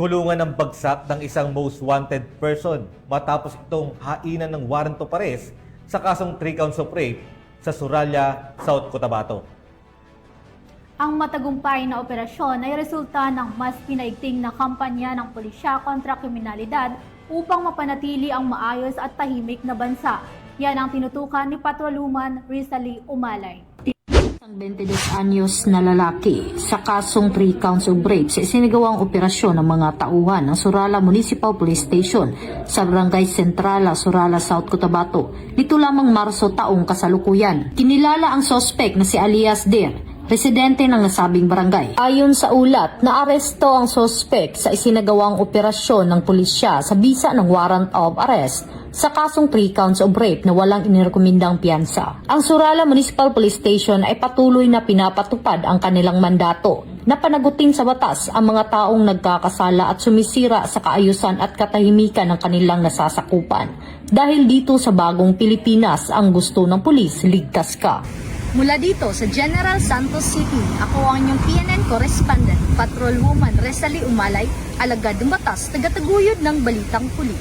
kulungan ng bagsak ng isang most wanted person matapos itong hainan ng warrant of arrest sa kasong 3 counts of rape sa Suralya, South Cotabato. Ang matagumpay na operasyon ay resulta ng mas pinaigting na kampanya ng pulisya kontra kriminalidad upang mapanatili ang maayos at tahimik na bansa. Yan ang tinutukan ni Patrolwoman Rizali Umalay. Ang 22 anyos na lalaki sa kasong 3 counts of rape sa isinagawang operasyon ng mga tauhan ng Surala Municipal Police Station sa Barangay Centrala, Surala, South Cotabato nito lamang Marso taong kasalukuyan. Kinilala ang sospek na si Alias Dir, residente ng nasabing barangay. Ayon sa ulat, naaresto ang sospek sa isinagawang operasyon ng pulisya sa bisa ng warrant of arrest sa kasong 3 counts of rape na walang inirekomendang piyansa. Ang Surala Municipal Police Station ay patuloy na pinapatupad ang kanilang mandato na panagutin sa batas ang mga taong nagkakasala at sumisira sa kaayusan at katahimikan ng kanilang nasasakupan. Dahil dito sa bagong Pilipinas, ang gusto ng pulis, ligtas ka. Mula dito sa General Santos City, ako ang inyong PNN correspondent, Patrolwoman Rizali Umalay, alagad ng batas, tagataguyod ng Balitang Pulis.